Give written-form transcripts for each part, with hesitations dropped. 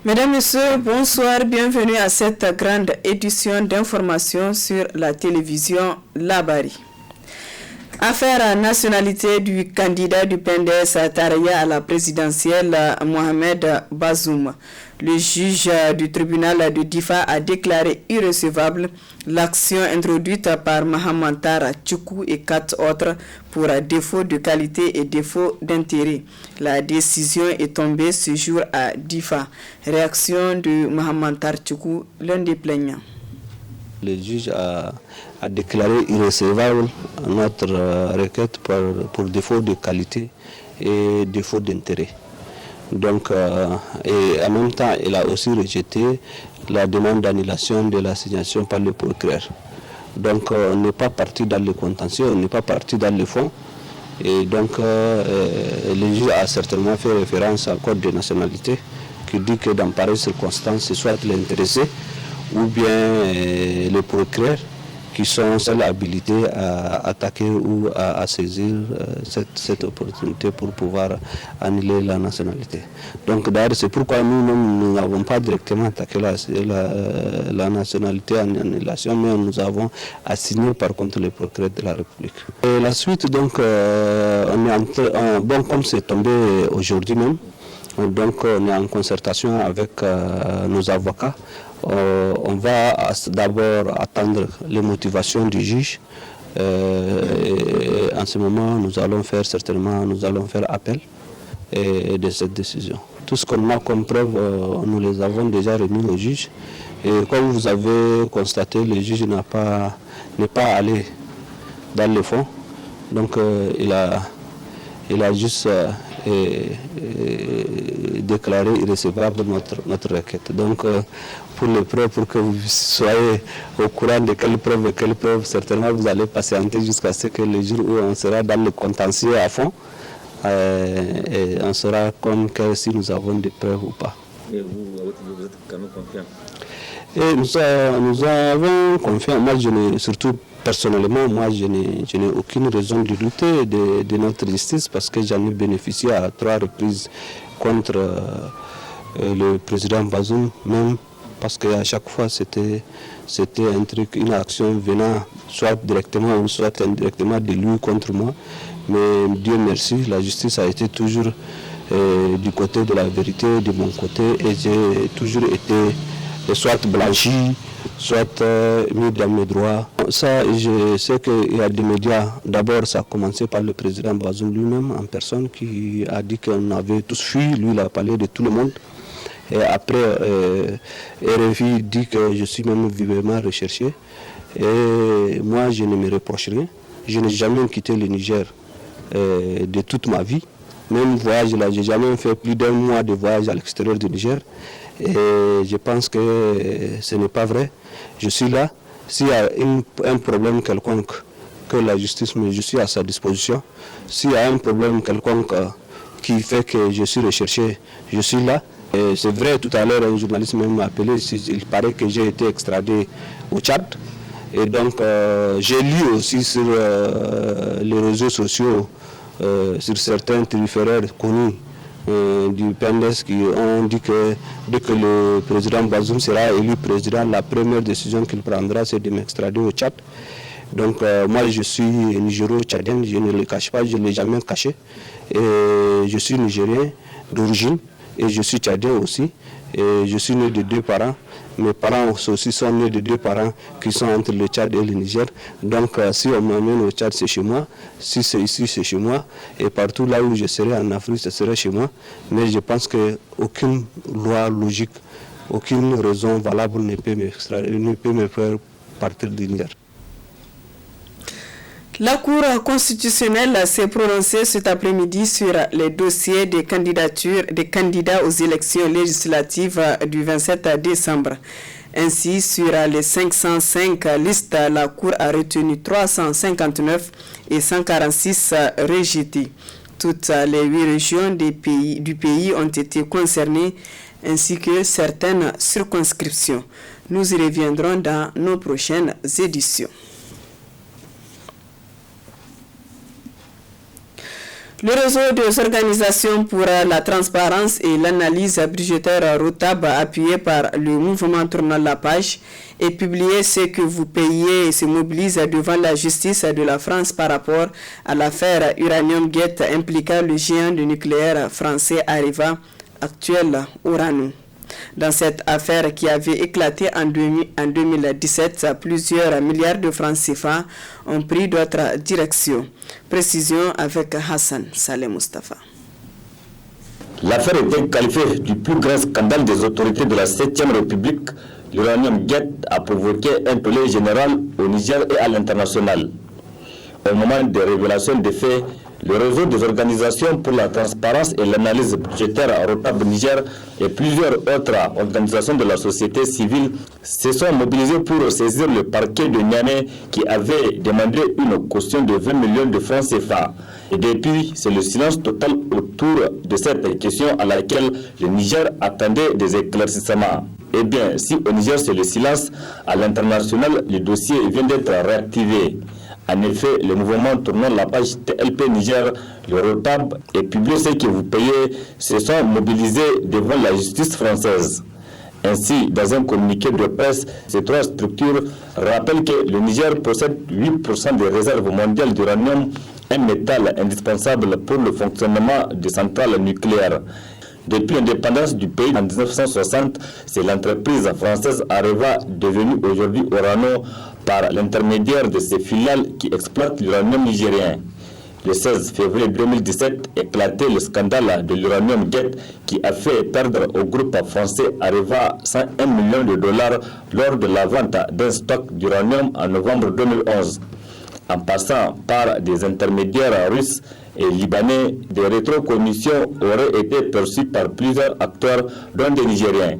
Mesdames, Messieurs, bonsoir, bienvenue à cette grande édition d'information sur la télévision Labari. Affaire nationalité du candidat du PNDS Taraya à la présidentielle, Mohamed Bazoum. Le juge du tribunal de Difa a déclaré irrecevable l'action introduite par Mahaman Tara Tchoukou et 4 autres pour défaut de qualité et défaut d'intérêt. La décision est tombée ce jour à Difa. Réaction de Mahaman Tara Tchoukou, l'un des plaignants. Le juge a déclaré irrecevable notre requête pour défaut de qualité et défaut d'intérêt. Donc, et en même temps, il a aussi rejeté la demande d'annulation de l'assignation par le procureur. Donc, on n'est pas parti dans le contentieux, on n'est pas parti dans le fond. Et donc, le juge a certainement fait référence au code de nationalité qui dit que dans pareilles circonstances, c'est soit l'intéressé ou bien le procureur qui sont seuls habilités à attaquer ou à saisir cette opportunité pour pouvoir annuler la nationalité. Donc d'ailleurs c'est pourquoi nous n'avons pas directement attaqué la nationalité en annulation, mais nous avons assigné par contre le procureur de la République. Et la suite donc, on est bon, comme c'est tombé aujourd'hui même, donc on est en concertation avec nos avocats. On va d'abord attendre les motivations du juge. En ce moment, nous allons faire appel de cette décision. Tout ce qu'on a comme preuve, nous les avons déjà remis au juge. Et comme vous avez constaté, le juge n'est pas allé dans le fond. Donc il a juste déclaré irrecevable notre requête. Donc pour les preuves, pour que vous soyez au courant de quelles preuves, certainement vous allez patienter jusqu'à ce que le jour où on sera dans le contentieux à fond, et on saura comme que si nous avons des preuves ou pas. Et vous êtes quand même confiant? Et nous avons confiance. Surtout personnellement, moi je n'ai aucune raison de douter de notre justice parce que j'en ai bénéficié à 3 reprises contre le président Bazoum, même parce qu'à chaque fois c'était un truc, une action venant soit directement ou soit indirectement de lui contre moi. Mais Dieu merci, la justice a été toujours du côté de la vérité, de mon côté, et j'ai toujours été soit blanchi, soit mis dans mes droits. Ça, je sais qu'il y a des médias. D'abord, ça a commencé par le président Bazoum lui-même en personne qui a dit qu'on avait tous fui. Lui, il a parlé de tout le monde. Et après, RFI dit que je suis même vivement recherché. Et moi, je ne me reproche rien. Je n'ai jamais quitté le Niger de toute ma vie. Même voyage là, je n'ai jamais fait plus d'1 mois de voyage à l'extérieur du Niger. Et je pense que ce n'est pas vrai. Je suis là. S'il y a un problème quelconque, que la justice, je suis à sa disposition. S'il y a un problème quelconque qui fait que je suis recherché, je suis là. Et c'est vrai, tout à l'heure, un journaliste m'a appelé, il paraît que j'ai été extradé au Tchad. Et donc, j'ai lu aussi sur les réseaux sociaux, sur certains téléphonaires connus du PNDS qui ont dit que dès que le président Bazoum sera élu président, la première décision qu'il prendra, c'est de m'extrader au Tchad. Donc moi je suis nigéro-tchadien, je ne le cache pas, je ne l'ai jamais caché. Et je suis nigérien d'origine et je suis tchadien aussi. Et je suis né de 2 parents. Mes parents aussi sont nés de 2 parents qui sont entre le Tchad et le Niger. Donc si on m'amène au Tchad, c'est chez moi. Si c'est ici, c'est chez moi. Et partout là où je serai en Afrique, ce serait chez moi. Mais je pense qu'aucune loi logique, aucune raison valable ne peut me faire partir du Niger. La Cour constitutionnelle s'est prononcée cet après-midi sur les dossiers des candidats aux élections législatives du 27 décembre. Ainsi, sur les 505 listes, la Cour a retenu 359 et 146 rejetées. Toutes les 8 régions du pays ont été concernées, ainsi que certaines circonscriptions. Nous y reviendrons dans nos prochaines éditions. Le réseau des organisations pour la transparence et l'analyse budgétaire ROTAB, appuyé par le mouvement Tournant la page, et publié ce que vous payez et se mobilise devant la justice de la France par rapport à l'affaire Uranium Gate impliquant le géant du nucléaire français Areva, actuel Orano. Dans cette affaire qui avait éclaté en 2017, plusieurs milliards de francs CFA ont pris d'autres directions. Précision avec Hassan Saleh Mustafa. L'affaire était qualifiée du plus grand scandale des autorités de la 7e République. L'Uranium Gate a provoqué un tollé général au Niger et à l'international. Au moment des révélations des faits, le réseau des organisations pour la transparence et l'analyse budgétaire ROTAB Niger et plusieurs autres organisations de la société civile se sont mobilisés pour saisir le parquet de Niamey qui avait demandé une caution de 20 millions de francs CFA. Et depuis, c'est le silence total autour de cette question à laquelle le Niger attendait des éclaircissements. Eh bien, si au Niger c'est le silence, à l'international, le dossier vient d'être réactivé. En effet, le mouvement Tournant la page TLP Niger, le ROTAB et Publier ce que vous payez se sont mobilisés devant la justice française. Ainsi, dans un communiqué de presse, ces trois structures rappellent que le Niger possède 8% des réserves mondiales d'uranium, un métal indispensable pour le fonctionnement des centrales nucléaires. Depuis l'indépendance du pays en 1960, c'est l'entreprise française Areva, devenue aujourd'hui Orano, par l'intermédiaire de ses filiales qui exploitent l'uranium nigérien. Le 16 février 2017, éclatait le scandale de l'Uranium Gate qui a fait perdre au groupe français Areva 101 millions de dollars lors de la vente d'un stock d'uranium en novembre 2011. En passant par des intermédiaires russes et libanais, des rétrocommissions auraient été perçues par plusieurs acteurs, dont des Nigériens.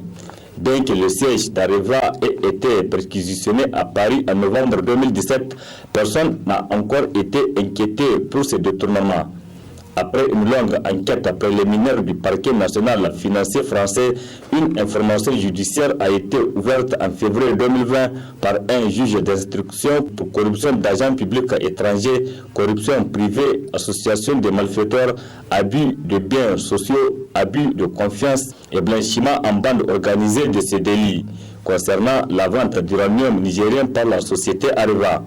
Bien que le siège d'Areva ait été perquisitionné à Paris en novembre 2017, personne n'a encore été inquiété pour ce détournement. Après une longue enquête préliminaire du parquet national financier français, une information judiciaire a été ouverte en février 2020 par un juge d'instruction pour corruption d'agents publics étrangers, corruption privée, association de malfaiteurs, abus de biens sociaux, abus de confiance et blanchiment en bande organisée de ces délits concernant la vente d'uranium nigérien par la société Areva.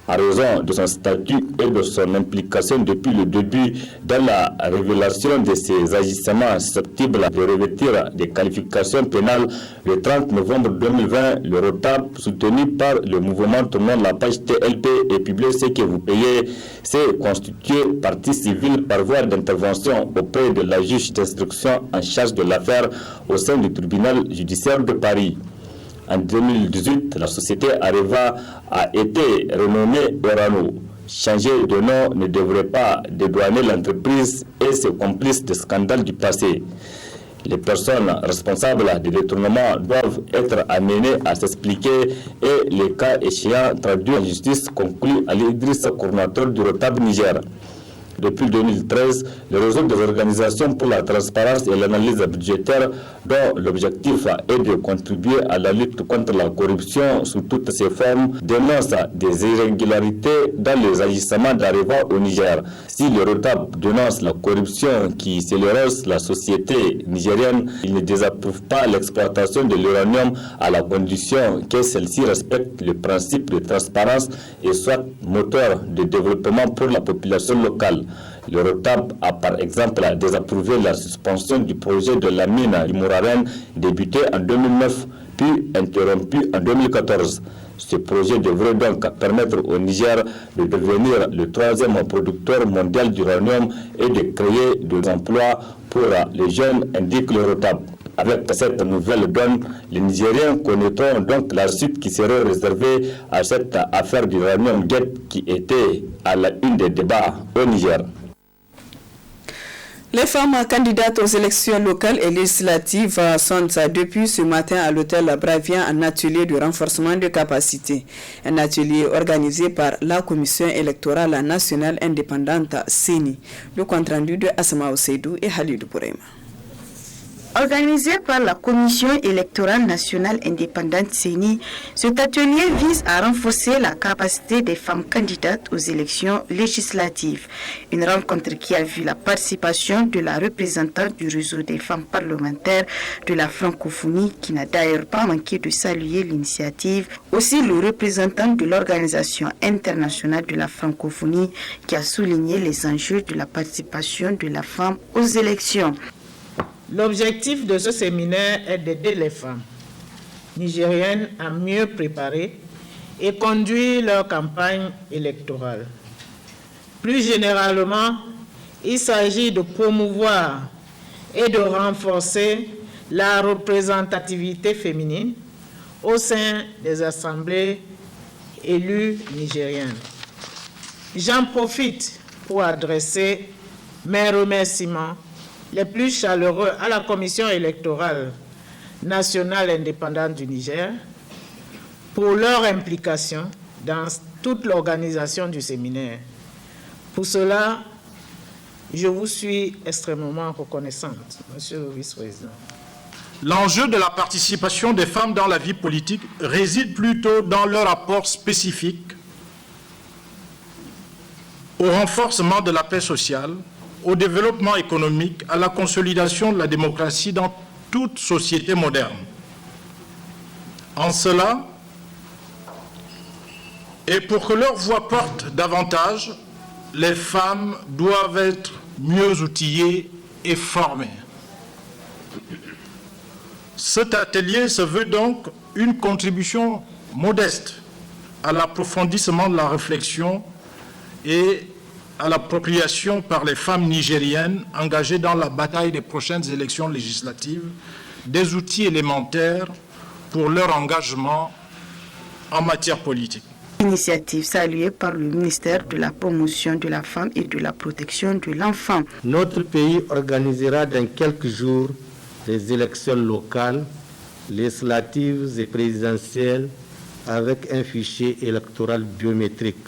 À raison de son statut et de son implication depuis le début dans la révélation de ses agissements susceptibles de revêtir des qualifications pénales, le 30 novembre 2020, le ROTAB, soutenu par le mouvement Tournant la page TLP et Publier ce que vous payez, s'est constitué partie civile par voie d'intervention auprès de la juge d'instruction en charge de l'affaire au sein du tribunal judiciaire de Paris. En 2018, la société Areva a été renommée Orano. Changer de nom ne devrait pas dédouaner l'entreprise et ses complices des scandales du passé. Les personnes responsables des détournements doivent être amenées à s'expliquer et les cas échéants traduits en justice, conclut Ali Idriss, coordinateur du ROTAB Niger. Depuis 2013, le réseau des organisations pour la transparence et l'analyse budgétaire, dont l'objectif est de contribuer à la lutte contre la corruption sous toutes ses formes, dénonce des irrégularités dans les agissements d'Areva au Niger. Si le ROTAB dénonce la corruption qui sclérose la société nigérienne, il ne désapprouve pas l'exploitation de l'uranium à la condition que celle-ci respecte le principe de transparence et soit moteur de développement pour la population locale. Le ROTAB a par exemple désapprouvé la suspension du projet de la mine du Mouraren débuté en 2009 puis interrompu en 2014. Ce projet devrait donc permettre au Niger de devenir le troisième producteur mondial d'uranium et de créer des emplois pour les jeunes, indique le ROTAB. Avec cette nouvelle donne, les Nigériens connaîtront donc la suite qui serait réservée à cette affaire d'Uranium Gate qui était à la une des débats au Niger. Les femmes candidates aux élections locales et législatives sont depuis ce matin à l'hôtel Bravia un atelier de renforcement de capacité. Un atelier organisé par la Commission électorale nationale indépendante CENI. Le compte rendu de Asma Oseidou et Halidou Bourema. Organisé par la Commission électorale nationale indépendante CENI, cet atelier vise à renforcer la capacité des femmes candidates aux élections législatives. Une rencontre qui a vu la participation de la représentante du réseau des femmes parlementaires de la francophonie, qui n'a d'ailleurs pas manqué de saluer l'initiative. Aussi le représentant de l'Organisation internationale de la francophonie, qui a souligné les enjeux de la participation de la femme aux élections. L'objectif de ce séminaire est d'aider les femmes nigériennes à mieux préparer et conduire leur campagne électorale. Plus généralement, il s'agit de promouvoir et de renforcer la représentativité féminine au sein des assemblées élues nigériennes. J'en profite pour adresser mes remerciements les plus chaleureux à la Commission électorale nationale indépendante du Niger pour leur implication dans toute l'organisation du séminaire. Pour cela, je vous suis extrêmement reconnaissante, Monsieur le Vice-président. L'enjeu de la participation des femmes dans la vie politique réside plutôt dans leur apport spécifique au renforcement de la paix sociale, au développement économique, à la consolidation de la démocratie dans toute société moderne. En cela, et pour que leur voix porte davantage, les femmes doivent être mieux outillées et formées. Cet atelier se veut donc une contribution modeste à l'approfondissement de la réflexion et à l'appropriation par les femmes nigériennes engagées dans la bataille des prochaines élections législatives des outils élémentaires pour leur engagement en matière politique. Initiative saluée par le ministère de la Promotion de la Femme et de la Protection de l'Enfant. Notre pays organisera dans quelques jours les élections locales, législatives et présidentielles avec un fichier électoral biométrique.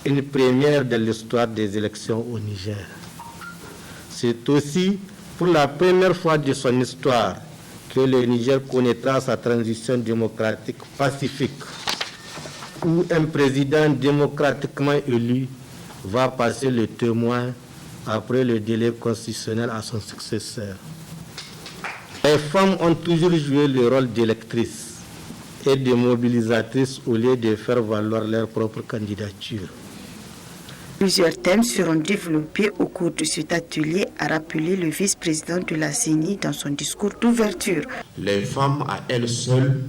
Une première de l'histoire des élections au Niger. C'est aussi pour la première fois de son histoire que le Niger connaîtra sa transition démocratique pacifique, où un président démocratiquement élu va passer le témoin après le délai constitutionnel à son successeur. Les femmes ont toujours joué le rôle d'électrices et de mobilisatrices au lieu de faire valoir leur propre candidature. Plusieurs thèmes seront développés au cours de cet atelier, a rappelé le vice-président de la CENI dans son discours d'ouverture. Les femmes à elles seules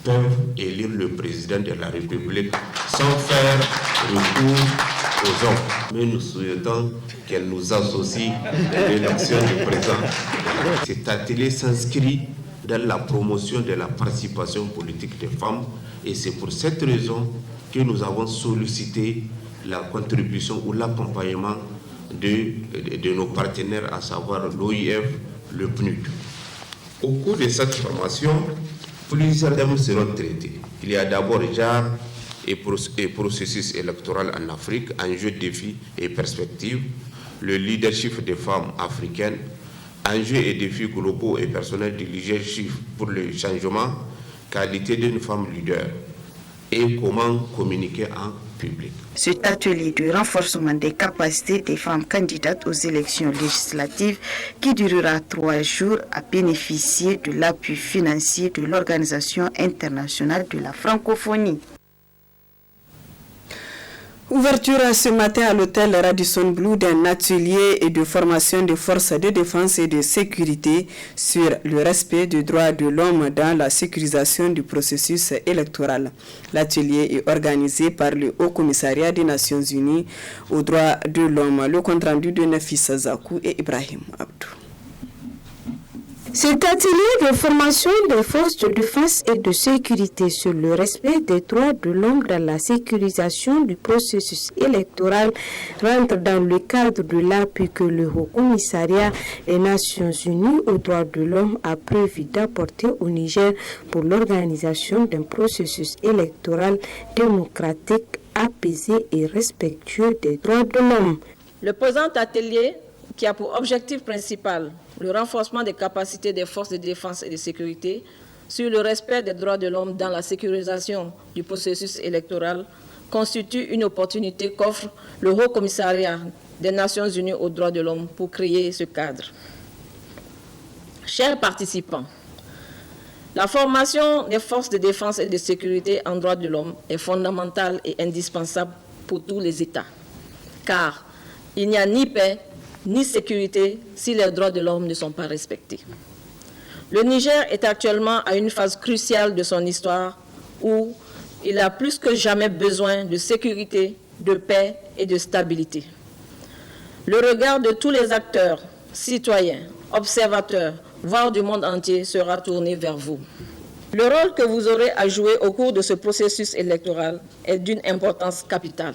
peuvent élire le président de la République sans faire recours aux hommes. Mais nous souhaitons qu'elles nous associent à l'élection du président. Cet atelier s'inscrit dans la promotion de la participation politique des femmes et c'est pour cette raison que nous avons sollicité la contribution ou l'accompagnement de nos partenaires, à savoir l'OIF, le PNUD. Au cours de cette formation, plusieurs thèmes seront traités. Il y a d'abord genre et processus électoral en Afrique, enjeux, défis et perspectives, le leadership des femmes africaines, enjeux et défis globaux et personnels du leadership pour le changement, qualité d'une femme leader et comment communiquer en public. Cet atelier de renforcement des capacités des femmes candidates aux élections législatives, qui durera 3 jours, a bénéficié de l'appui financier de l'Organisation internationale de la francophonie. Ouverture ce matin à l'hôtel Radisson Blu d'un atelier et de formation des forces de défense et de sécurité sur le respect des droits de l'homme dans la sécurisation du processus électoral. L'atelier est organisé par le Haut Commissariat des Nations Unies aux droits de l'homme. Le compte-rendu de Nafissa Zakou et Ibrahim Abdou. Cet atelier de formation des forces de défense et de sécurité sur le respect des droits de l'homme dans la sécurisation du processus électoral rentre dans le cadre de l'appui que le Haut Commissariat des Nations Unies aux droits de l'homme a prévu d'apporter au Niger pour l'organisation d'un processus électoral démocratique, apaisé et respectueux des droits de l'homme. Le présent atelier, qui a pour objectif principal le renforcement des capacités des forces de défense et de sécurité sur le respect des droits de l'homme dans la sécurisation du processus électoral, constitue une opportunité qu'offre le Haut Commissariat des Nations Unies aux droits de l'homme pour créer ce cadre. Chers participants, la formation des forces de défense et de sécurité en droits de l'homme est fondamentale et indispensable pour tous les États, car il n'y a ni paix ni sécurité si les droits de l'homme ne sont pas respectés. Le Niger est actuellement à une phase cruciale de son histoire où il a plus que jamais besoin de sécurité, de paix et de stabilité. Le regard de tous les acteurs, citoyens, observateurs, voire du monde entier sera tourné vers vous. Le rôle que vous aurez à jouer au cours de ce processus électoral est d'une importance capitale.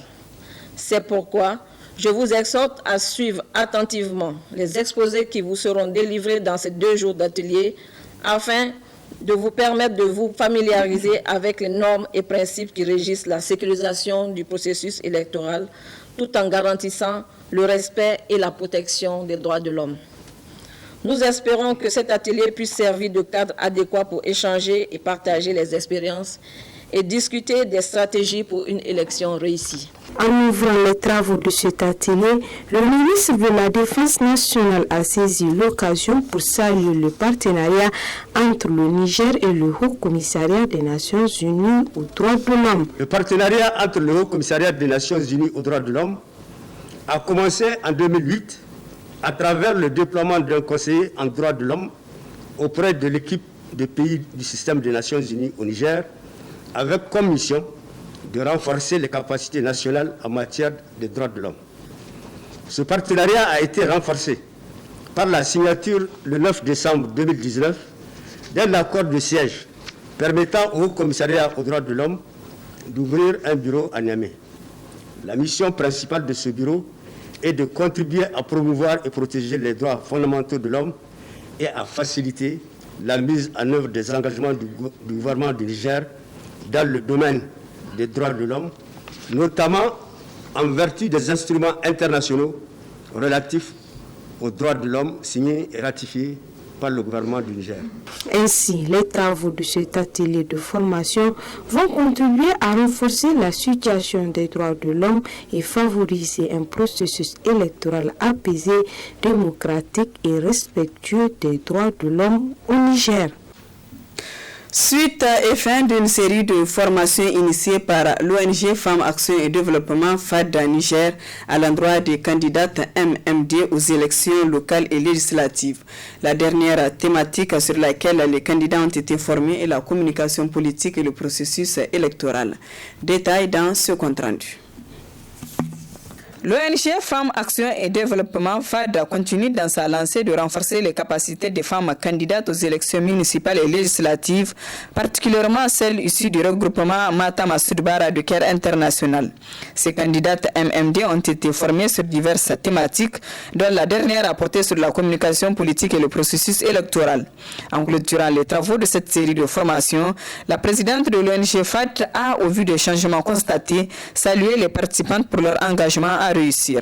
C'est pourquoi je vous exhorte à suivre attentivement les exposés qui vous seront délivrés dans ces 2 jours d'atelier afin de vous permettre de vous familiariser avec les normes et principes qui régissent la sécurisation du processus électoral tout en garantissant le respect et la protection des droits de l'homme. Nous espérons que cet atelier puisse servir de cadre adéquat pour échanger et partager les expériences et discuter des stratégies pour une élection réussie. En ouvrant les travaux de cet atelier, le ministre de la Défense nationale a saisi l'occasion pour saluer le partenariat entre le Niger et le Haut Commissariat des Nations Unies aux droits de l'homme. Le partenariat entre le Haut Commissariat des Nations Unies aux droits de l'homme a commencé en 2008 à travers le déploiement d'un conseiller en droits de l'homme auprès de l'équipe des pays du système des Nations Unies au Niger, avec comme mission de renforcer les capacités nationales en matière de droits de l'homme. Ce partenariat a été renforcé par la signature le 9 décembre 2019 d'un accord de siège permettant au Haut Commissariat aux droits de l'homme d'ouvrir un bureau à Niamey. La mission principale de ce bureau est de contribuer à promouvoir et protéger les droits fondamentaux de l'homme et à faciliter la mise en œuvre des engagements du gouvernement du Niger dans le domaine des droits de l'homme, notamment en vertu des instruments internationaux relatifs aux droits de l'homme signés et ratifiés par le gouvernement du Niger. Ainsi, les travaux de cet atelier de formation vont contribuer à renforcer la situation des droits de l'homme et favoriser un processus électoral apaisé, démocratique et respectueux des droits de l'homme au Niger. Suite et fin d'une série de formations initiées par l'ONG Femmes Action et Développement FADA Niger à l'endroit des candidates MMD aux élections locales et législatives. La dernière thématique sur laquelle les candidats ont été formés est la communication politique et le processus électoral. Détail dans ce compte-rendu. L'ONG Femmes Action et Développement FADA continue dans sa lancée de renforcer les capacités des femmes candidates aux élections municipales et législatives, particulièrement celles issues du regroupement Mata Massoudbara de Caire International. Ces candidates MMD ont été formées sur diverses thématiques, dont la dernière a porté sur la communication politique et le processus électoral. En clôturant les travaux de cette série de formations, la présidente de l'ONG FADA a, au vu des changements constatés, salué les participantes pour leur engagement à réussir.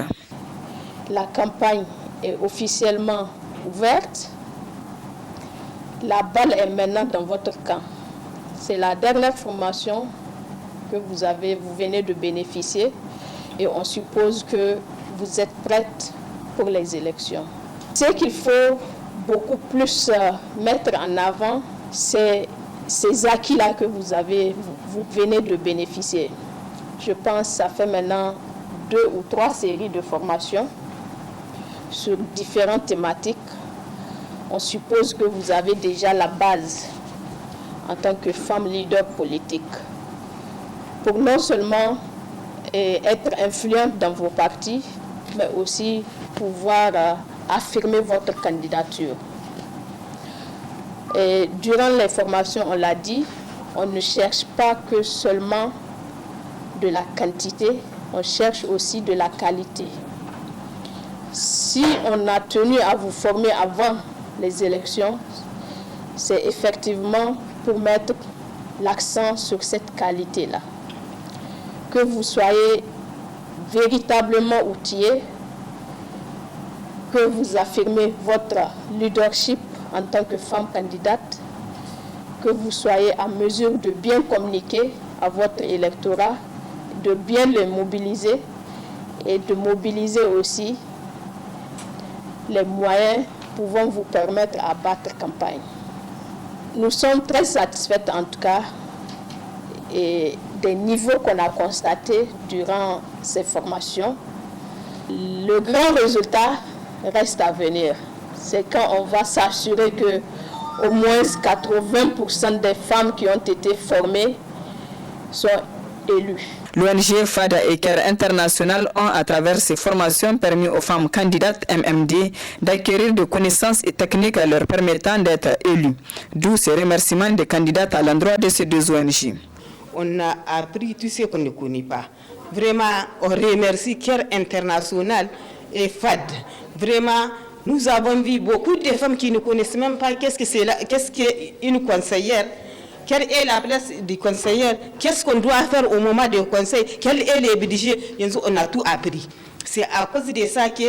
La campagne est officiellement ouverte. La balle est maintenant dans votre camp. C'est la dernière formation que vous venez de bénéficier et on suppose que vous êtes prête pour les élections. Ce qu'il faut beaucoup plus mettre en avant, c'est ces acquis-là que vous venez de bénéficier. Je pense que ça fait maintenant 2 ou 3 séries de formations sur différentes thématiques. On suppose que vous avez déjà la base en tant que femme leader politique pour non seulement être influente dans vos partis, mais aussi pouvoir affirmer votre candidature. Et durant les formations, on l'a dit, on ne cherche pas que seulement de la quantité, on cherche aussi de la qualité. Si on a tenu à vous former avant les élections, c'est effectivement pour mettre l'accent sur cette qualité-là. Que vous soyez véritablement outillés, que vous affirmez votre leadership en tant que femme candidate, que vous soyez en mesure de bien communiquer à votre électorat, de bien le mobiliser et de mobiliser aussi les moyens pouvant vous permettre à battre campagne. Nous sommes très satisfaits en tout cas et des niveaux qu'on a constatés durant ces formations. Le grand résultat reste à venir. C'est quand on va s'assurer que au moins 80% des femmes qui ont été formées sont élues. L'ONG FADA et CARE International ont, à travers ces formations, permis aux femmes candidates MMD d'acquérir des connaissances et techniques leur permettant d'être élues. D'où ces remerciements des candidates à l'endroit de ces deux ONG. On a appris tout ce qu'on ne connaît pas. Vraiment, on remercie CARE International et FAD. Vraiment, nous avons vu beaucoup de femmes qui ne connaissent même pas qu'est-ce qu'une conseillère. Quelle est la place du conseiller? Qu'est-ce qu'on doit faire au moment du conseil? Quel est le budget? On a tout appris. C'est à cause de ça que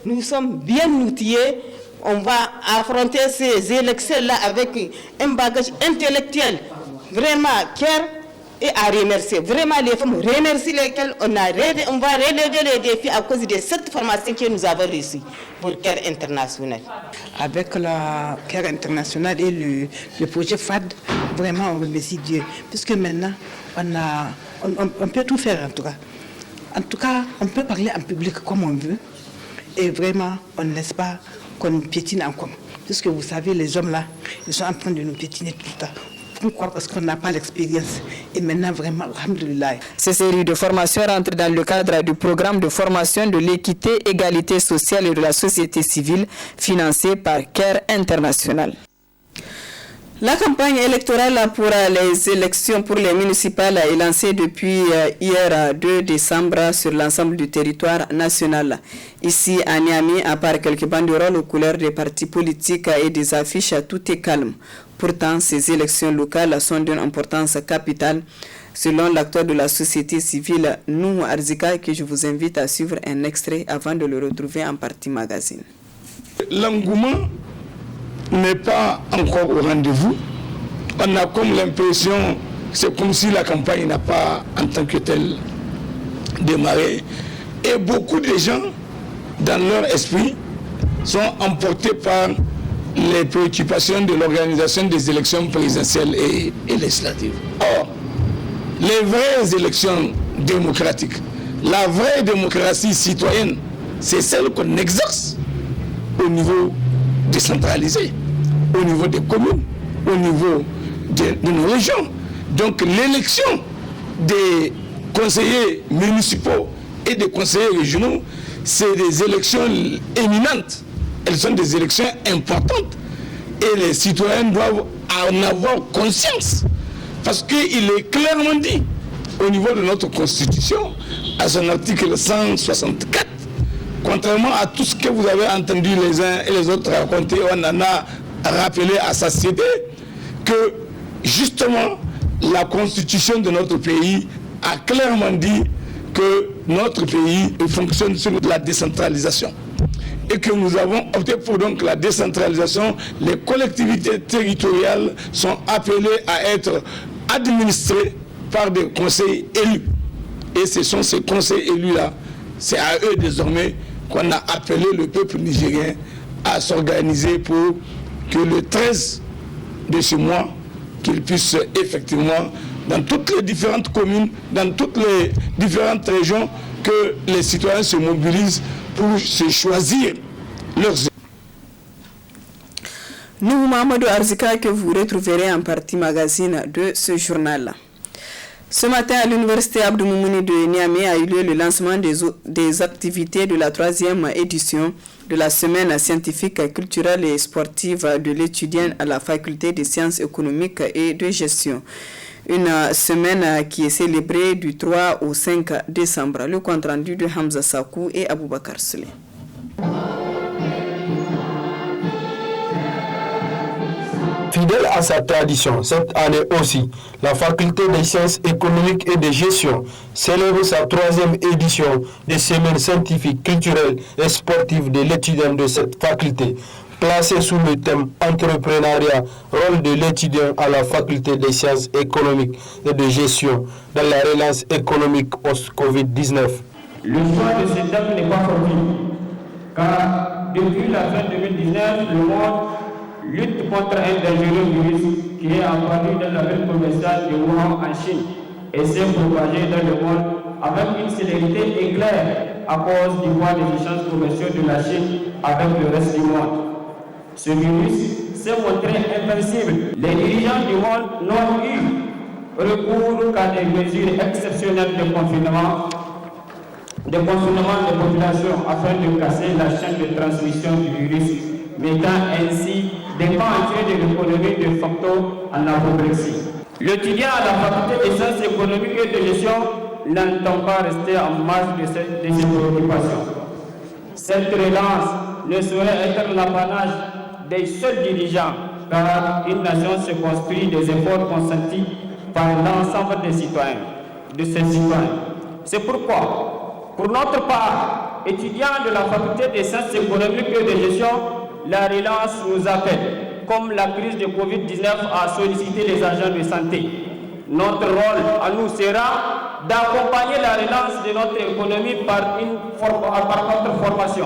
nous sommes bien outillés. On va affronter ces élections-là avec un bagage intellectuel. Vraiment, CARE et à remercier. Vraiment, les femmes remercient lesquelles on va relever les défis à cause de cette formation que nous avons reçue pour CARE International. Avec la CARE International et le projet FAD, vraiment on remercie Dieu. Puisque maintenant, on peut tout faire en tout cas. En tout cas, on peut parler en public comme on veut. Et vraiment, on ne laisse pas qu'on nous piétine encore. Puisque vous savez, les hommes là, ils sont en train de nous piétiner tout le temps. Pourquoi? Parce qu'on n'a pas l'expérience. Et maintenant, vraiment, alhamdoulilah. Ces séries de formations rentrent dans le cadre du programme de formation de l'équité, égalité sociale et de la société civile, financé par CARE International. La campagne électorale pour les élections pour les municipales est lancée depuis hier 2 décembre sur l'ensemble du territoire national. Ici à Niamey, à part quelques banderoles aux couleurs des partis politiques et des affiches, tout est calme. Pourtant, ces élections locales sont d'une importance capitale, selon l'acteur de la société civile, Nuhu Arzika, que je vous invite à suivre un extrait avant de le retrouver en partie magazine. L'engouement n'est pas encore au rendez-vous. On a comme l'impression, c'est comme si la campagne n'a pas en tant que telle démarré. Et beaucoup de gens, dans leur esprit, sont emportés par les préoccupations de l'organisation des élections présidentielles et législatives. Or, les vraies élections démocratiques, la vraie démocratie citoyenne, c'est celle qu'on exerce au niveau décentralisé, au niveau des communes, au niveau de nos régions. Donc l'élection des conseillers municipaux et des conseillers régionaux, c'est des élections éminentes. Elles sont des élections importantes et les citoyens doivent en avoir conscience. Parce qu'il est clairement dit au niveau de notre Constitution, à son article 164, contrairement à tout ce que vous avez entendu les uns et les autres raconter, on en a rappelé à sa société que justement la Constitution de notre pays a clairement dit que notre pays fonctionne sur la décentralisation et que nous avons opté pour donc la décentralisation. Les collectivités territoriales sont appelées à être administrées par des conseils élus. Et ce sont ces conseils élus-là, c'est à eux désormais qu'on a appelé le peuple nigérien à s'organiser pour que le 13 de ce mois, qu'ils puissent effectivement, dans toutes les différentes communes, dans toutes les différentes régions, que les citoyens se mobilisent pour se choisir leurs... Nous, Mamadou Arzika, que vous retrouverez en partie magazine de ce journal. Ce matin, à l'université Abdou Moumouni de Niamey a eu lieu le lancement des activités de la 3e édition de la semaine scientifique, culturelle et sportive de l'étudiant à la faculté des sciences économiques et de gestion. Une semaine qui est célébrée du 3 au 5 décembre. Le compte rendu de Hamza Sakou et Aboubakar Souley. Fidèle à sa tradition, cette année aussi, la faculté des sciences économiques et de gestion célèbre sa 3e édition des semaines scientifiques, culturelles et sportives de l'étudiant de cette faculté, placée sous le thème entrepreneuriat, rôle de l'étudiant à la faculté des sciences économiques et de gestion dans la relance économique post-Covid-19. Le choix de ce thème n'est pas fortuit, car depuis la fin 2019, le monde lutte contre un dangereux virus qui est apparu dans la ville commerciale de Wuhan en Chine et s'est propagé dans le monde avec une célérité éclair à cause du poids des échanges commerciaux de la Chine avec le reste du monde. Ce virus s'est montré invincible. Les dirigeants du monde n'ont eu recours qu'à des mesures exceptionnelles de confinement des populations afin de casser la chaîne de transmission du virus, mettant ainsi des pans entiers de l'économie de facto en apoplexie. L'étudiant à la faculté des sciences économiques et de gestion n'entend pas rester en marge de ces préoccupations. Cette relance ne saurait être l'apanage des seuls dirigeants, car une nation se construit des efforts consentis par l'ensemble des citoyens, de ses citoyens. C'est pourquoi, pour notre part, étudiants de la faculté des sciences économiques et de gestion, la relance nous appelle, comme la crise de Covid-19 a sollicité les agents de santé. Notre rôle à nous sera d'accompagner la relance de notre économie par notre formation,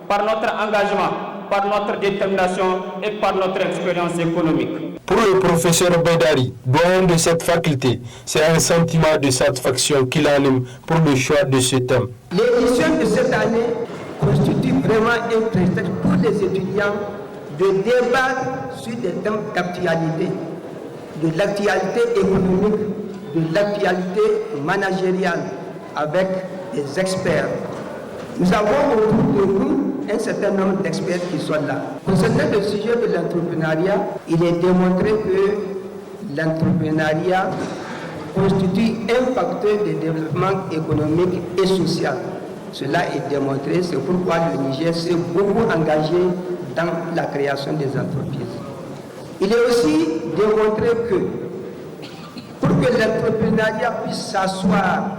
par notre engagement, par notre détermination et par notre expérience économique. Pour le professeur Bedari, doyen de cette faculté, c'est un sentiment de satisfaction qui l'anime pour le choix de ce thème. L'édition de cette année constitue vraiment un prétexte pour les étudiants de débattre sur des thèmes d'actualité, de l'actualité économique, de l'actualité managériale avec des experts. Nous avons autour de nous un certain nombre d'experts qui sont là. Concernant le sujet de l'entrepreneuriat, il est démontré que l'entrepreneuriat constitue un facteur de développement économique et social. Cela est démontré, c'est pourquoi le Niger s'est beaucoup engagé dans la création des entreprises. Il est aussi démontré que pour que l'entrepreneuriat puisse s'asseoir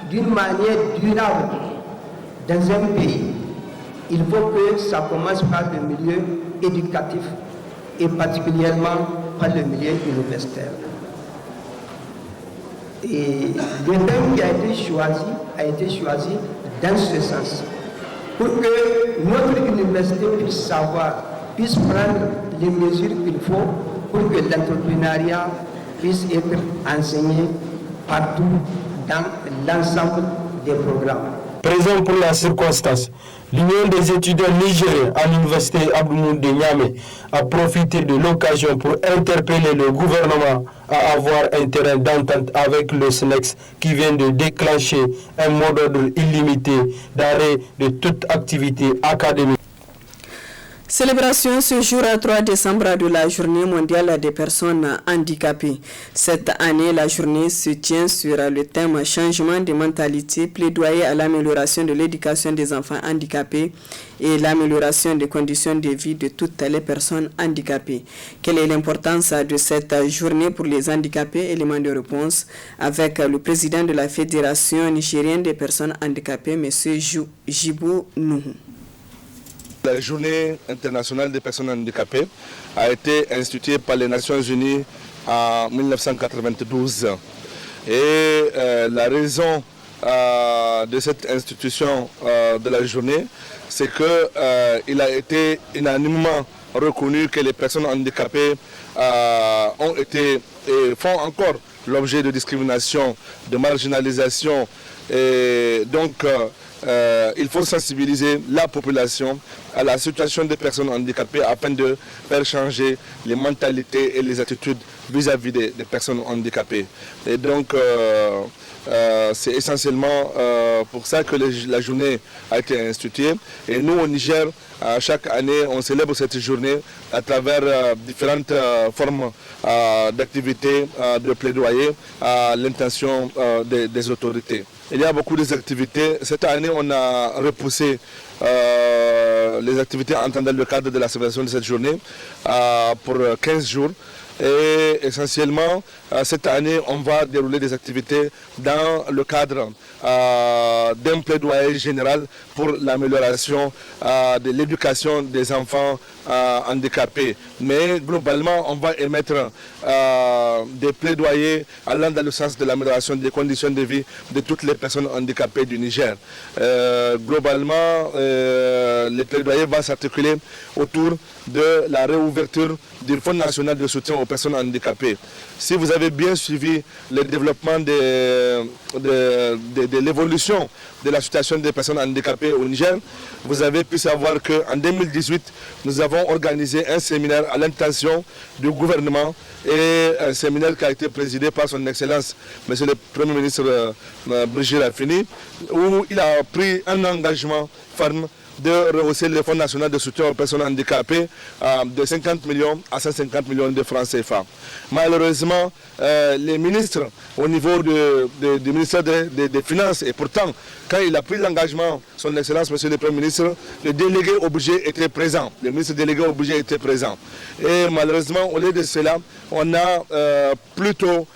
d'une manière durable dans un pays, il faut que ça commence par le milieu éducatif et particulièrement par le milieu universitaire. Et le thème qui a été choisi dans ce sens, pour que notre université puisse prendre les mesures qu'il faut pour que l'entrepreneuriat puisse être enseigné partout dans l'ensemble des programmes. Présent pour la circonstance, l'Union des étudiants nigériens à l'université Abdou-Mouni de Niamey a profité de l'occasion pour interpeller le gouvernement à avoir un terrain d'entente avec le SNEX qui vient de déclencher un mot d'ordre illimité d'arrêt de toute activité académique. Célébration ce jour 3 décembre de la journée mondiale des personnes handicapées. Cette année, la journée se tient sur le thème changement de mentalité, plaidoyer à l'amélioration de l'éducation des enfants handicapés et l'amélioration des conditions de vie de toutes les personnes handicapées. Quelle est l'importance de cette journée pour les handicapés? Élément de réponse avec le président de la Fédération nigérienne des personnes handicapées, M. Jibou Nuhu. La journée internationale des personnes handicapées a été instituée par les Nations Unies en 1992. Et la raison de cette institution de la journée, c'est qu'il a été unanimement reconnu que les personnes handicapées ont été et font encore l'objet de discrimination, de marginalisation. Et donc, il faut sensibiliser la population à la situation des personnes handicapées afin de faire changer les mentalités et les attitudes vis-à-vis des personnes handicapées. Et donc, c'est essentiellement pour ça que la journée a été instituée. Et nous, au Niger, chaque année, on célèbre cette journée à travers différentes formes d'activités, de plaidoyer à l'intention des autorités. Il y a beaucoup d'activités. Cette année, on a repoussé les activités entrant dans le cadre de la célébration de cette journée pour 15 jours. Et essentiellement, cette année, on va dérouler des activités dans le cadre d'un plaidoyer général pour l'amélioration de l'éducation des enfants handicapés. Mais globalement, on va émettre des plaidoyers allant dans le sens de l'amélioration des conditions de vie de toutes les personnes handicapées du Niger. Globalement, les plaidoyers vont s'articuler autour de la réouverture du Fonds national de soutien aux personnes handicapées. Si vous avez bien suivi le développement de l'évolution de la situation des personnes handicapées au Niger, vous avez pu savoir qu'en 2018, nous avons organisé un séminaire à l'intention du gouvernement et un séminaire qui a été présidé par son Excellence, Monsieur le Premier ministre Brigitte Raffini, où il a pris un engagement ferme de rehausser le Fonds national de soutien aux personnes handicapées de 50 millions à 150 millions de francs CFA. Malheureusement, les ministres au niveau du ministère des Finances, et pourtant, quand il a pris l'engagement, son Excellence, Monsieur le Premier ministre, le délégué au budget était présent. Le ministre délégué au budget était présent. Et malheureusement, au lieu de cela, on a plutôt,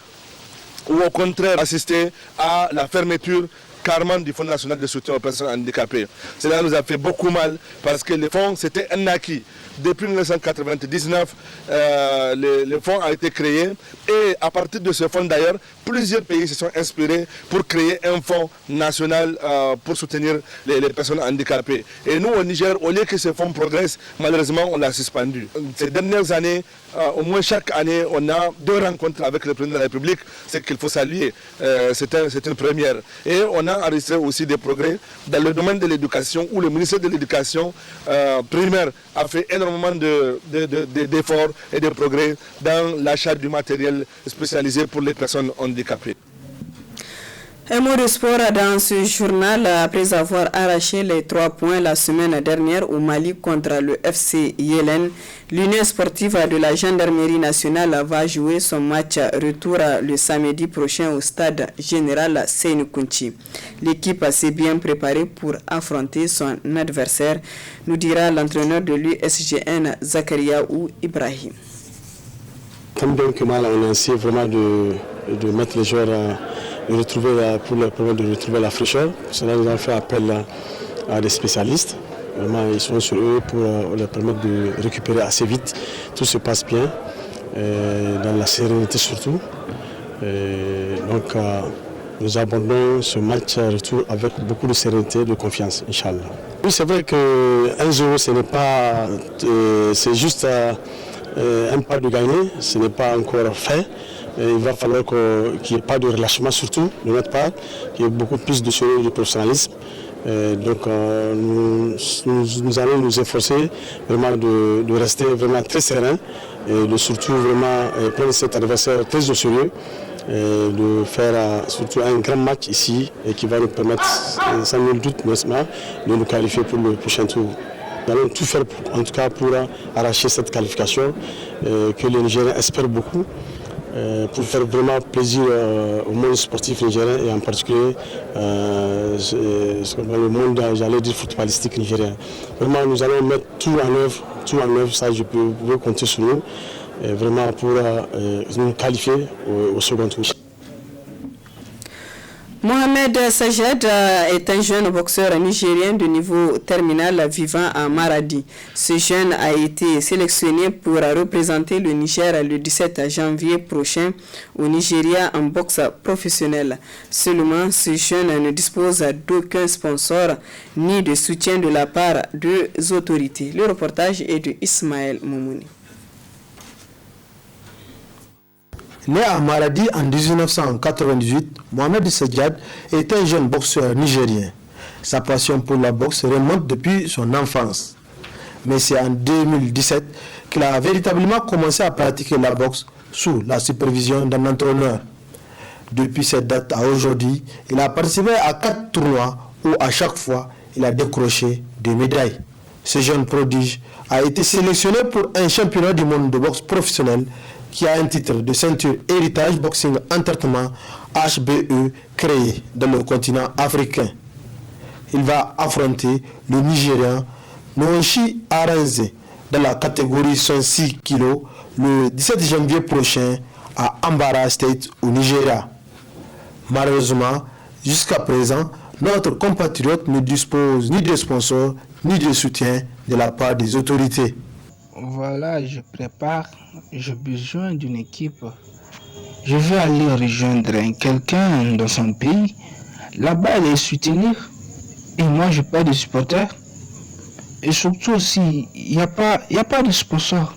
ou au contraire, assisté à la fermeture carrément du Fonds national de soutien aux personnes handicapées. Cela nous a fait beaucoup mal parce que le fonds, c'était un acquis. Depuis 1999, le fonds a été créé et à partir de ce fonds d'ailleurs, plusieurs pays se sont inspirés pour créer un fonds national pour soutenir les personnes handicapées. Et nous au Niger, au lieu que ce fonds progresse, malheureusement on l'a suspendu. Ces dernières années, au moins chaque année, on a 2 rencontres avec le président de la République, c'est qu'il faut saluer. C'est une première. Et on a enregistré aussi des progrès dans le domaine de l'éducation, où le ministère de l'Éducation primaire a fait énormément d'efforts et de progrès dans l'achat du matériel spécialisé pour les personnes handicapées. Un mot de sport dans ce journal. Après avoir arraché les 3 points la semaine dernière au Mali contre le FC Yelen, l'Union sportive de la Gendarmerie nationale va jouer son match retour le samedi prochain au stade général Seynou-Kounchi. L'équipe s'est bien préparée pour affronter son adversaire, nous dira l'entraîneur de l'USGN Zakaria ou Ibrahim. Comme donc on a essayé vraiment de mettre les joueurs de retrouver la fraîcheur. Pour cela, nous avons fait appel à des spécialistes. Vraiment, ils sont sur eux pour leur permettre de récupérer assez vite. Tout se passe bien, dans la sérénité surtout. Donc, nous abordons ce match retour avec beaucoup de sérénité et de confiance, Inch'Allah. Oui, c'est vrai que 1-0, ce n'est pas... c'est juste un pas de gagner, ce n'est pas encore fait. Et il va falloir qu'il n'y ait pas de relâchement surtout de notre part, qu'il y ait beaucoup plus de sérieux et de professionnalisme. Donc nous allons nous efforcer vraiment de rester vraiment très serein et de surtout vraiment prendre cet adversaire très au sérieux et de faire surtout un grand match ici et qui va nous permettre sans nul doute de nous qualifier pour le prochain tour. Nous allons tout faire en tout cas pour arracher cette qualification que les Nigériens espèrent beaucoup. Pour faire vraiment plaisir au monde sportif nigérien et en particulier le monde, j'allais dire, footballistique nigérien. Vraiment, nous allons mettre tout en œuvre, ça je peux compter sur nous, vraiment pour nous qualifier au second tour. Mohamed Sajed est un jeune boxeur nigérien de niveau terminal vivant à Maradi. Ce jeune a été sélectionné pour représenter le Niger le 17 janvier prochain au Nigeria en boxe professionnel. Seulement, ce jeune ne dispose d'aucun sponsor ni de soutien de la part des autorités. Le reportage est de Ismaël Moumouni. Né à Maradi en 1998, Mohamed Sajed est un jeune boxeur nigérien. Sa passion pour la boxe remonte depuis son enfance. Mais c'est en 2017 qu'il a véritablement commencé à pratiquer la boxe sous la supervision d'un entraîneur. Depuis cette date à aujourd'hui, il a participé à 4 tournois où à chaque fois il a décroché des médailles. Ce jeune prodige a été sélectionné pour un championnat du monde de boxe professionnel qui a un titre de ceinture Héritage Boxing Entertainment HBE créé dans le continent africain. Il va affronter le Nigérian Noonchi Aranze, dans la catégorie 106 kg, le 17 janvier prochain à Ambara State au Nigeria. Malheureusement, jusqu'à présent, notre compatriote ne dispose ni de sponsors ni de soutien de la part des autorités. Voilà, je prépare, j'ai besoin d'une équipe. Je vais aller rejoindre quelqu'un dans son pays. Là-bas, les soutenir. Et moi, je n'ai pas de supporters. Et surtout aussi, il n'y a pas de sponsors.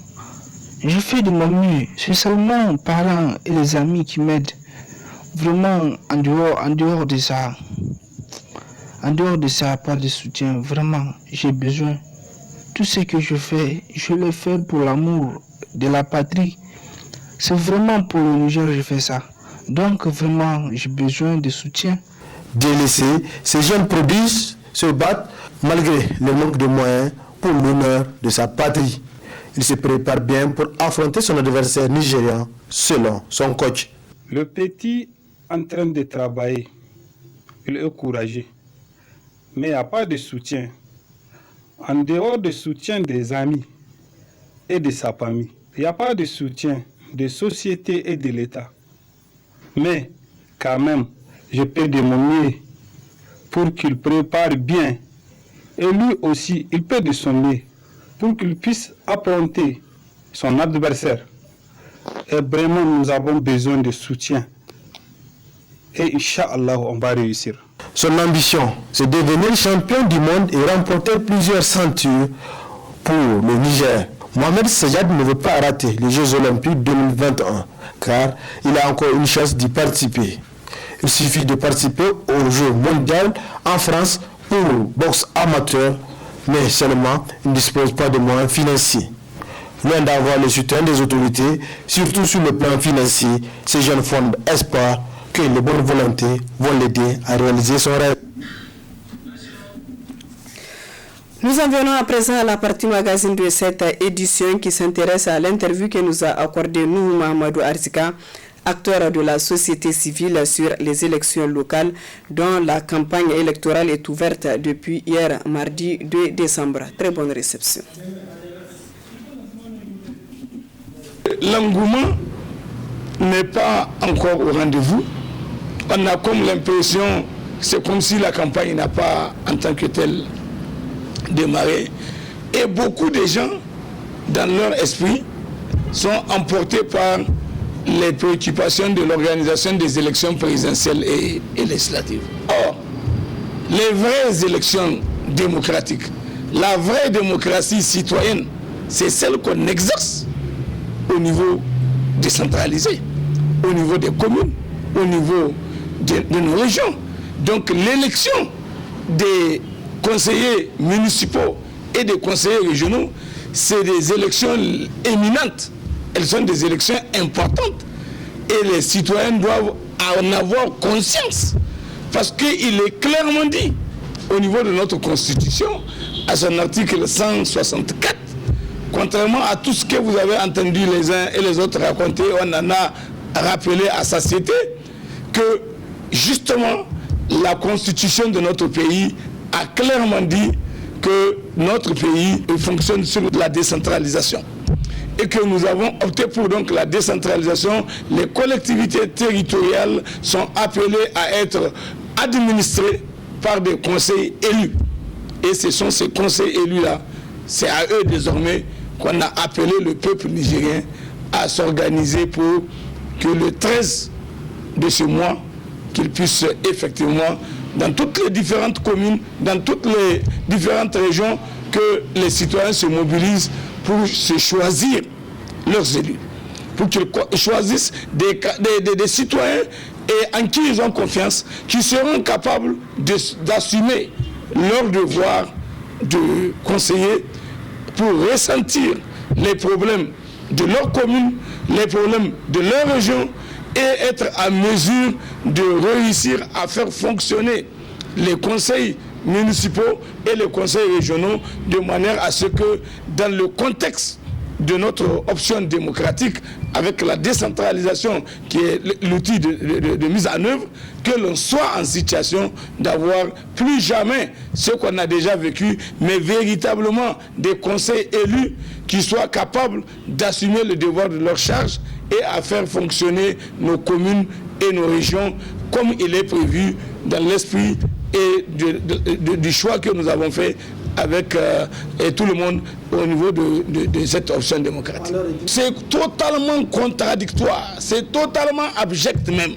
Je fais de mon mieux. C'est seulement les parents et les amis qui m'aident. Vraiment, en dehors de ça, pas de soutien. Vraiment, j'ai besoin. Tout ce que je fais, je le fais pour l'amour de la patrie. C'est vraiment pour le Niger que je fais ça. Donc vraiment, j'ai besoin de soutien. Délaissés, ces jeunes prodiges se battent malgré le manque de moyens pour l'honneur de sa patrie. Il se prépare bien pour affronter son adversaire nigérian, selon son coach. Le petit en train de travailler, il est courageux, mais il n'y a pas de soutien. En dehors du soutien des amis et de sa famille, il n'y a pas de soutien des sociétés et de l'État. Mais quand même, je peux de mon mieux pour qu'il prépare bien. Et lui aussi, il peut de son mieux pour qu'il puisse affronter son adversaire. Et vraiment, nous avons besoin de soutien. Et Inch'Allah, on va réussir. Son ambition, c'est de devenir champion du monde et remporter plusieurs ceintures pour le Niger. Mohamed Sajad ne veut pas rater les Jeux Olympiques 2021 car il a encore une chance d'y participer. Il suffit de participer aux Jeux mondiaux en France pour le boxe amateur, mais seulement il ne dispose pas de moyens financiers. Loin d'avoir le soutien des autorités, surtout sur le plan financier, ces jeunes fondent espoir que les bonnes volontés vont l'aider à réaliser son rêve. Nous en venons à présent à la partie magazine de cette édition qui s'intéresse à l'interview que nous a accordé nous, Mahamadou Arzika, acteur de la société civile sur les élections locales dont la campagne électorale est ouverte depuis hier, mardi 2 décembre. Très bonne réception. L'engouement n'est pas encore au rendez-vous. On a comme l'impression, c'est comme si la campagne n'a pas en tant que telle démarré. Et beaucoup de gens, dans leur esprit, sont emportés par les préoccupations de l'organisation des élections présidentielles et législatives. Or, les vraies élections démocratiques, la vraie démocratie citoyenne, c'est celle qu'on exerce au niveau décentralisé, au niveau des communes, au niveau de nos régions. Donc l'élection des conseillers municipaux et des conseillers régionaux, c'est des élections éminentes. Elles sont des élections importantes. Et les citoyens doivent en avoir conscience. Parce qu'il est clairement dit au niveau de notre Constitution, à son article 164, contrairement à tout ce que vous avez entendu les uns et les autres raconter, on en a rappelé à satiété que justement la Constitution de notre pays a clairement dit que notre pays fonctionne sur la décentralisation et que nous avons opté pour donc la décentralisation. Les collectivités territoriales sont appelées à être administrées par des conseils élus. Et ce sont ces conseils élus-là, c'est à eux désormais qu'on a appelé le peuple nigérien à s'organiser pour que le 13 de ce mois, qu'ils puissent effectivement, dans toutes les différentes communes, dans toutes les différentes régions, que les citoyens se mobilisent pour se choisir leurs élus, pour qu'ils choisissent des citoyens et en qui ils ont confiance, qui seront capables d'assumer leur devoir de conseiller pour ressentir les problèmes de leur commune, les problèmes de leur région et être à mesure de réussir à faire fonctionner les conseils municipaux et les conseils régionaux de manière à ce que dans le contexte de notre option démocratique, avec la décentralisation qui est l'outil de mise en œuvre, que l'on soit en situation d'avoir plus jamais ce qu'on a déjà vécu, mais véritablement des conseils élus qui soient capables d'assumer le devoir de leur charge et à faire fonctionner nos communes et nos régions comme il est prévu dans l'esprit et du choix que nous avons fait avec et tout le monde au niveau de cette option démocratique. C'est totalement contradictoire, c'est totalement abject même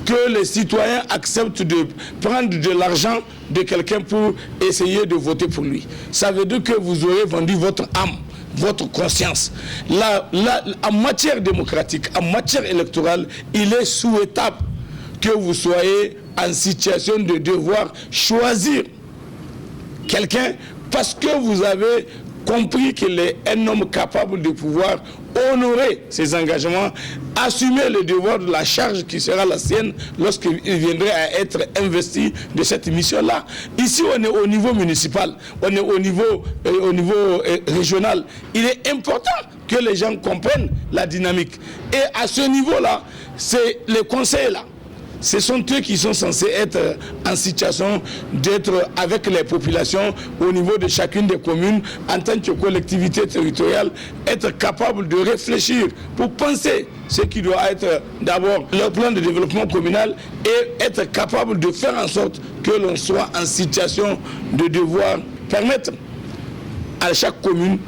que les citoyens acceptent de prendre de l'argent de quelqu'un pour essayer de voter pour lui. Ça veut dire que vous aurez vendu votre âme, votre conscience. En matière démocratique, en matière électorale, il est souhaitable que vous soyez en situation de devoir choisir quelqu'un parce que vous avez compris qu'il est un homme capable de pouvoir honorer ses engagements, assumer le devoir de la charge qui sera la sienne lorsqu'il viendrait à être investi de cette mission-là. Ici, on est au niveau municipal, on est au niveau régional. Il est important que les gens comprennent la dynamique. Et à ce niveau-là, c'est les conseils là. Ce sont eux qui sont censés être en situation d'être avec les populations au niveau de chacune des communes en tant que collectivité territoriale, être capable de réfléchir pour penser ce qui doit être d'abord leur plan de développement communal et être capable de faire en sorte que l'on soit en situation de devoir permettre à chaque commune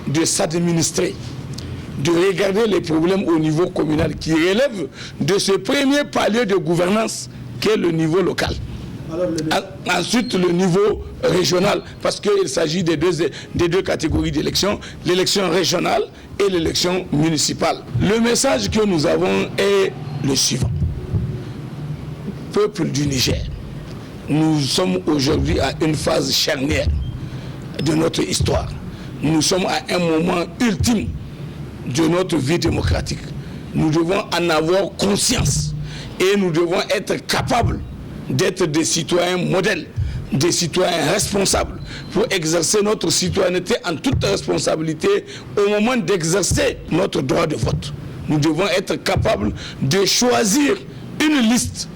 de s'administrer, de regarder les problèmes au niveau communal qui relèvent de ce premier palier de gouvernance qu'est le niveau local. Ensuite, le niveau régional, parce qu'il s'agit des deux catégories d'élections, l'élection régionale et l'élection municipale. Le message que nous avons est le suivant. Peuple du Niger, nous sommes aujourd'hui à une phase charnière de notre histoire. Nous sommes à un moment ultime de notre vie démocratique. Nous devons en avoir conscience et nous devons être capables d'être des citoyens modèles, des citoyens responsables pour exercer notre citoyenneté en toute responsabilité au moment d'exercer notre droit de vote. Nous devons être capables de choisir une liste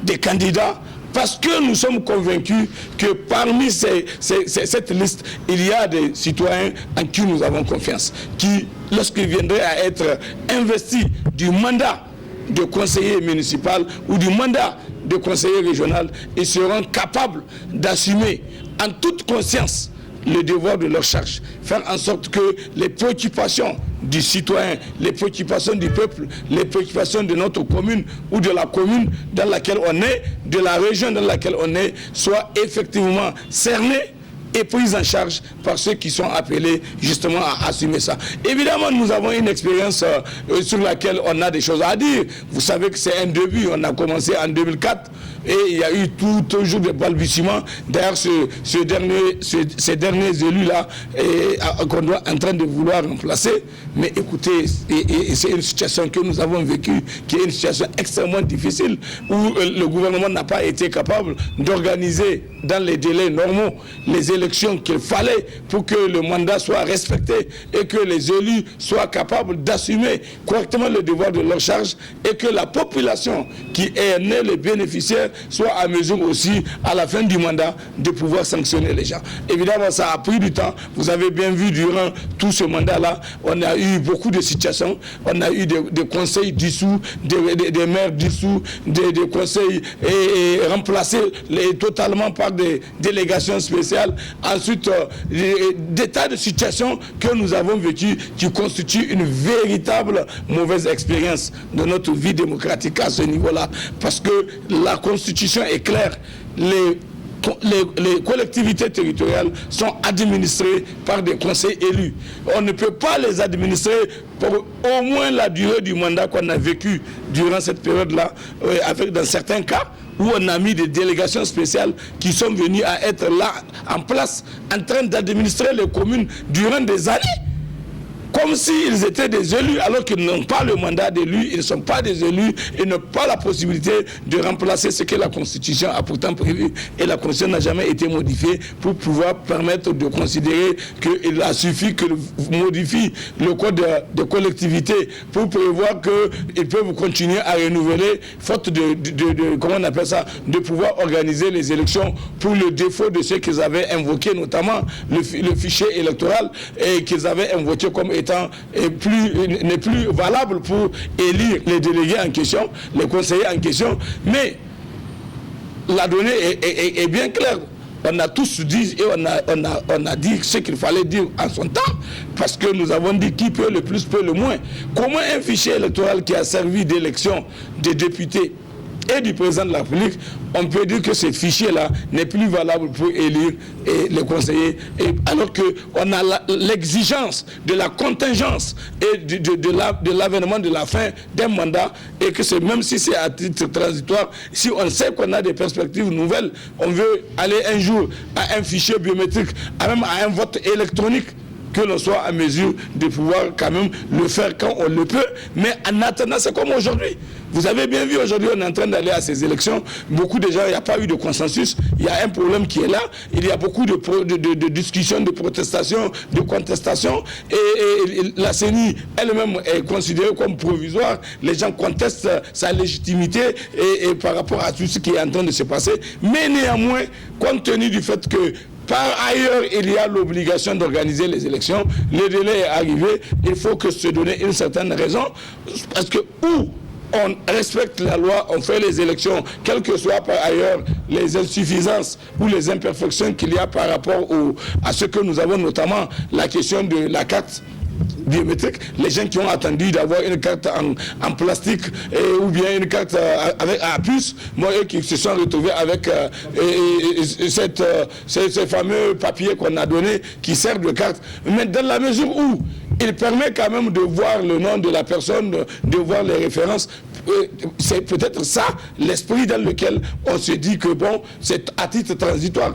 des candidats parce que nous sommes convaincus que parmi cette liste, il y a des citoyens en qui nous avons confiance, qui, lorsqu'ils viendraient à être investis du mandat de conseiller municipal ou du mandat de conseiller régional, ils seront capables d'assumer en toute conscience le devoir de leur charge, faire en sorte que les préoccupations du citoyen, les préoccupations du peuple, les préoccupations de notre commune ou de la commune dans laquelle on est, de la région dans laquelle on est, soient effectivement cernées et prises en charge par ceux qui sont appelés justement à assumer ça. Évidemment, nous avons une expérience sur laquelle on a des choses à dire. Vous savez que c'est un début, on a commencé en 2004 et il y a eu toujours des balbutiements. D'ailleurs, ces derniers élus-là qu'on doit en train de vouloir remplacer. Mais écoutez, c'est une situation que nous avons vécue, qui est une situation extrêmement difficile, où le gouvernement n'a pas été capable d'organiser dans les délais normaux les élections qu'il fallait pour que le mandat soit respecté et que les élus soient capables d'assumer correctement le devoir de leur charge et que la population qui est née les bénéficiaires soit à mesure aussi à la fin du mandat de pouvoir sanctionner les gens. Évidemment, ça a pris du temps. Vous avez bien vu durant tout ce mandat-là, on a eu beaucoup de situations. On a eu des conseils dissous, des maires dissous, des conseils remplacés totalement par des délégations spéciales. Ensuite, des tas de situations que nous avons vécues qui constituent une véritable mauvaise expérience de notre vie démocratique à ce niveau-là. Parce que la Constitution est claire. Les collectivités territoriales sont administrées par des conseils élus. On ne peut pas les administrer pour au moins la durée du mandat qu'on a vécu durant cette période-là, avec dans certains cas où on a mis des délégations spéciales qui sont venues à être là, en place, en train d'administrer les communes durant des années. comme s'ils étaient des élus alors qu'ils n'ont pas le mandat d'élu, ils ne sont pas des élus, ils n'ont pas la possibilité de remplacer ce que la Constitution a pourtant prévu, et la Constitution n'a jamais été modifiée pour pouvoir permettre de considérer qu'il a suffi que modifie le code de collectivité pour prévoir qu'ils peuvent continuer à renouveler, faute de comment on appelle ça, de pouvoir organiser les élections pour le défaut de ce qu'ils avaient invoqué, notamment le fichier électoral, et qu'ils avaient invoqué comme étant n'est plus valable pour élire les délégués en question, les conseillers en question. Mais la donnée est bien claire. On a tous dit et on a dit ce qu'il fallait dire en son temps, parce que nous avons dit qui peut le plus, peut le moins. Comment un fichier électoral qui a servi d'élection des députés et du président de la République, on peut dire que ce fichier-là n'est plus valable pour élire les conseillers, alors qu'on a l'exigence de la contingence et de l'avènement de la fin d'un mandat, et que même si c'est à titre transitoire, si on sait qu'on a des perspectives nouvelles, on veut aller un jour à un fichier biométrique, même à un vote électronique, que l'on soit en mesure de pouvoir quand même le faire quand on le peut. Mais en attendant, c'est comme aujourd'hui. Vous avez bien vu, aujourd'hui, on est en train d'aller à ces élections. Beaucoup de gens, il n'y a pas eu de consensus. Il y a un problème qui est là. Il y a beaucoup de discussions, de protestations, de contestations. Et la CENI elle-même est considérée comme provisoire. Les gens contestent sa légitimité et par rapport à tout ce qui est en train de se passer. Mais néanmoins, compte tenu du fait que par ailleurs, il y a l'obligation d'organiser les élections. Le délai est arrivé. Il faut que se donner une certaine raison. Parce que où on respecte la loi, on fait les élections, quelles que soient par ailleurs les insuffisances ou les imperfections qu'il y a par rapport à ce que nous avons, notamment la question de la carte biométrique, les gens qui ont attendu d'avoir une carte en plastique ou bien une carte à puce, moi eux qui se sont retrouvés avec ces fameux papiers qu'on a donnés qui servent de carte, mais dans la mesure où il permet quand même de voir le nom de la personne, de voir les références. C'est peut-être ça l'esprit dans lequel on se dit que bon, c'est à titre transitoire.